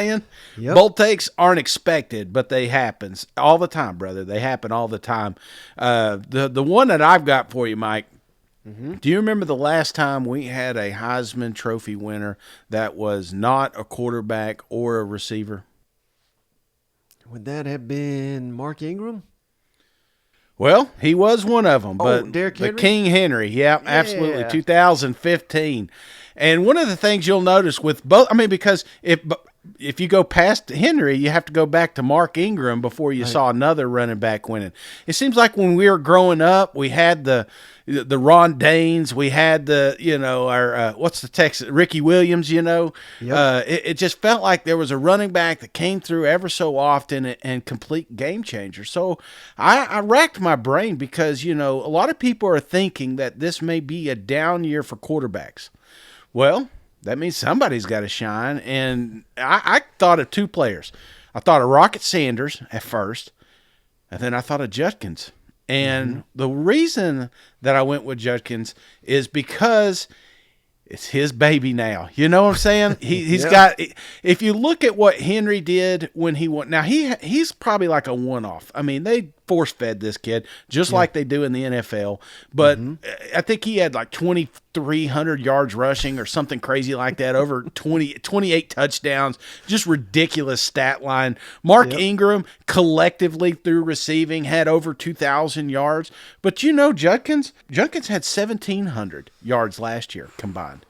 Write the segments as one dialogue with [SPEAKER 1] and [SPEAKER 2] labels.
[SPEAKER 1] saying?
[SPEAKER 2] Yep.
[SPEAKER 1] Bold takes aren't expected, but they happen all the time, brother. They happen all the time. The one that I've got for you, Mike, do you remember the last time we had a Heisman Trophy winner that was not a quarterback or a receiver?
[SPEAKER 2] Would that have been Mark Ingram?
[SPEAKER 1] Well, he was one of them,
[SPEAKER 2] Oh,
[SPEAKER 1] but
[SPEAKER 2] Derrick
[SPEAKER 1] the
[SPEAKER 2] Henry?
[SPEAKER 1] King Henry, yeah, absolutely,
[SPEAKER 2] Yeah.
[SPEAKER 1] 2015. And one of the things you'll notice with both, I mean, because if you go past Henry, you have to go back to Mark Ingram before you saw another running back winning. It seems like when we were growing up, we had the Ron Danes, we had our what's the Texas Ricky Williams,
[SPEAKER 2] Yep.
[SPEAKER 1] it just felt like there was a running back that came through ever so often and complete game changer. So I racked my brain because a lot of people are thinking that this may be a down year for quarterbacks. Well, that means somebody's got to shine. And I thought of two players. I thought of Rocket Sanders at first, and then I thought of Judkins. And the reason that I went with Judkins is because it's his baby now. You know what I'm saying? He's got. If you look at what Henry did when he won, now he's probably like a one-off. I mean, they force-fed this kid just like they do in the NFL. But I think he had like 2,300 yards rushing or something crazy like that, over 28 touchdowns, just ridiculous stat line. Mark Ingram collectively through receiving had over 2,000 yards. But Judkins had 1,700 yards last year combined.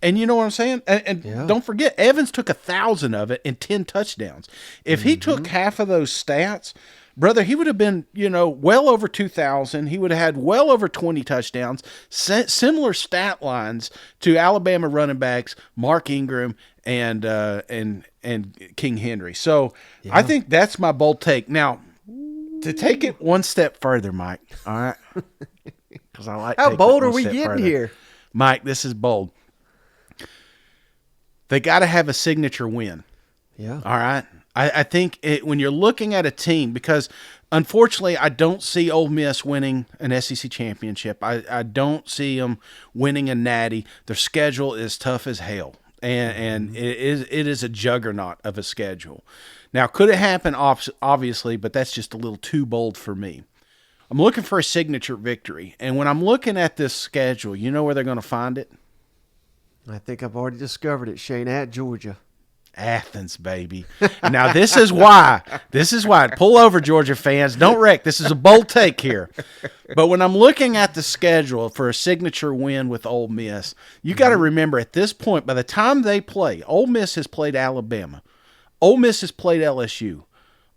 [SPEAKER 1] And you know what I'm saying? And don't forget, Evans took 1,000 of it and 10 touchdowns. If he took half of those stats, brother, he would have been, well over 2,000. He would have had well over 20 touchdowns, similar stat lines to Alabama running backs Mark Ingram and King Henry. So I think that's my bold take. Now, to take it one step further, Mike, all right? Because I like
[SPEAKER 2] How
[SPEAKER 1] taking
[SPEAKER 2] bold
[SPEAKER 1] it
[SPEAKER 2] are
[SPEAKER 1] one
[SPEAKER 2] we
[SPEAKER 1] step
[SPEAKER 2] getting
[SPEAKER 1] further.
[SPEAKER 2] here?
[SPEAKER 1] Mike, this is bold. They got to have a signature win.
[SPEAKER 2] Yeah.
[SPEAKER 1] All right. I think when you're looking at a team, because unfortunately I don't see Ole Miss winning an SEC championship. I don't see them winning a natty. Their schedule is tough as hell, and it is a juggernaut of a schedule. Now, could it happen? Obviously, but that's just a little too bold for me. I'm looking for a signature victory, and when I'm looking at this schedule, you know where they're going to find it?
[SPEAKER 2] I think I've already discovered it, Shane, at Georgia.
[SPEAKER 1] Athens, baby. Now, this is why. Pull over, Georgia fans. Don't wreck. This is a bold take here. But when I'm looking at the schedule for a signature win with Ole Miss, you got to remember at this point, by the time they play, Ole Miss has played Alabama. Ole Miss has played LSU.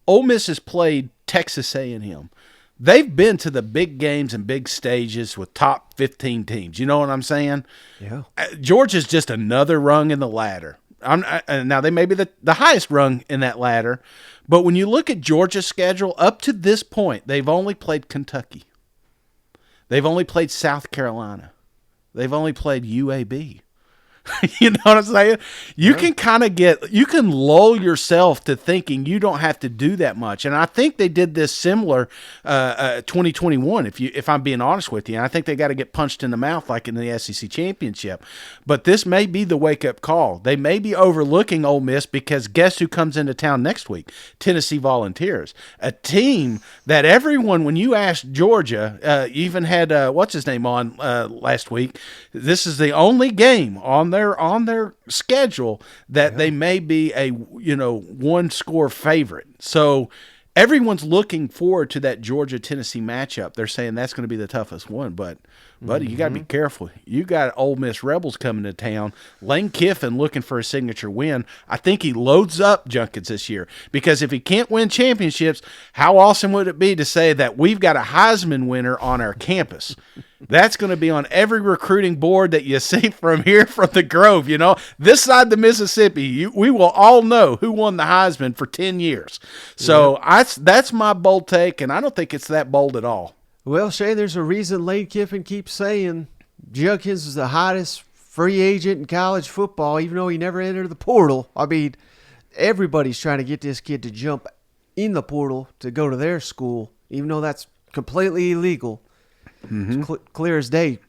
[SPEAKER 1] Ole Miss has played Texas A&M. They've been to the big games and big stages with top 15 teams. You know what I'm saying?
[SPEAKER 2] Yeah.
[SPEAKER 1] Georgia's just another rung in the ladder. Now, they may be the highest rung in that ladder, but when you look at Georgia's schedule, up to this point, they've only played Kentucky. They've only played South Carolina. They've only played UAB. You know what I'm saying? You can lull yourself to thinking you don't have to do that much. And I think they did this similar 2021, if I'm being honest with you. And I think they got to get punched in the mouth like in the SEC championship. But this may be the wake-up call. They may be overlooking Ole Miss because guess who comes into town next week? Tennessee Volunteers. A team that everyone, when you asked Georgia, even had, what's his name on last week, this is the only game on their schedule that they may be a one score favorite. So everyone's looking forward to that Georgia-Tennessee matchup. They're saying that's going to be the toughest one, but buddy, you got to be careful. You got Ole Miss Rebels coming to town. Lane Kiffin looking for a signature win. I think he loads up Judkins this year because if he can't win championships, how awesome would it be to say that we've got a Heisman winner on our campus? That's going to be on every recruiting board that you see from here from the Grove. This side of the Mississippi, we will all know who won the Heisman for 10 years. So that's my bold take, and I don't think it's that bold at all.
[SPEAKER 2] Well, Shane, there's a reason Lane Kiffin keeps saying Judkins is the hottest free agent in college football, even though he never entered the portal. I mean, everybody's trying to get this kid to jump in the portal to go to their school, even though that's completely illegal. It's clear as day.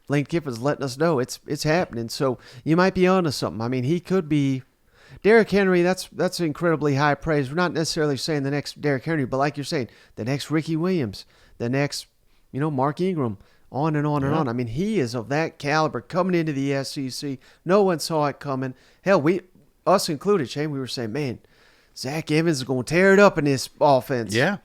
[SPEAKER 2] Lane Kiffin's letting us know it's happening. So you might be onto something. I mean, he could be Derrick Henry, that's incredibly high praise. We're not necessarily saying the next Derrick Henry, but like you're saying, the next Ricky Williams, the next, Mark Ingram, on and on and on. I mean, he is of that caliber coming into the SEC. No one saw it coming. Hell, us included, Shane, we were saying, man, Zach Evans is going to tear it up in this offense.
[SPEAKER 1] Yeah.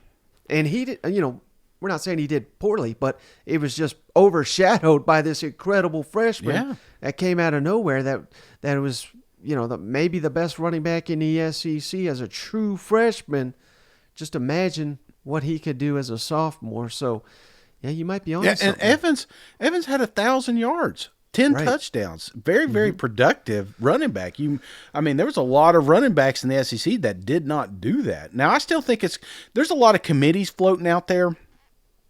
[SPEAKER 2] And he did, we're not saying he did poorly, but it was just overshadowed by this incredible freshman that came out of nowhere that was, maybe the best running back in the SEC as a true freshman. Just imagine what he could do as a sophomore. So, yeah, you might be on something.
[SPEAKER 1] And Evans had 1,000 yards. 10 touchdowns. Very, very productive running back. There was a lot of running backs in the SEC that did not do that. Now, I still think there's a lot of committees floating out there,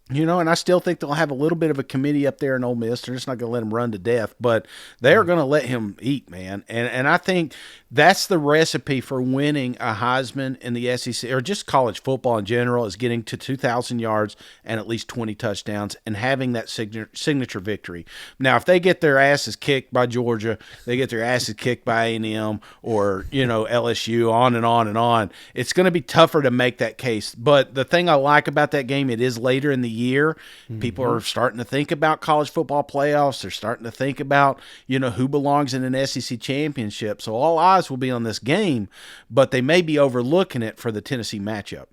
[SPEAKER 1] and I still think they'll have a little bit of a committee up there in Ole Miss. They're just not going to let him run to death, but they're going to let him eat, man. And I think that's the recipe for winning a Heisman in the SEC, or just college football in general, is getting to 2,000 yards and at least 20 touchdowns and having that signature victory. Now, if they get their asses kicked by Georgia, they get their asses kicked by A&M or, LSU, on and on and on, it's going to be tougher to make that case. But the thing I like about that game, it is later in the year. People are starting to think about college football playoffs. They're starting to think about, who belongs in an SEC championship. So all eyes will be on this game, but they may be overlooking it for the Tennessee matchup.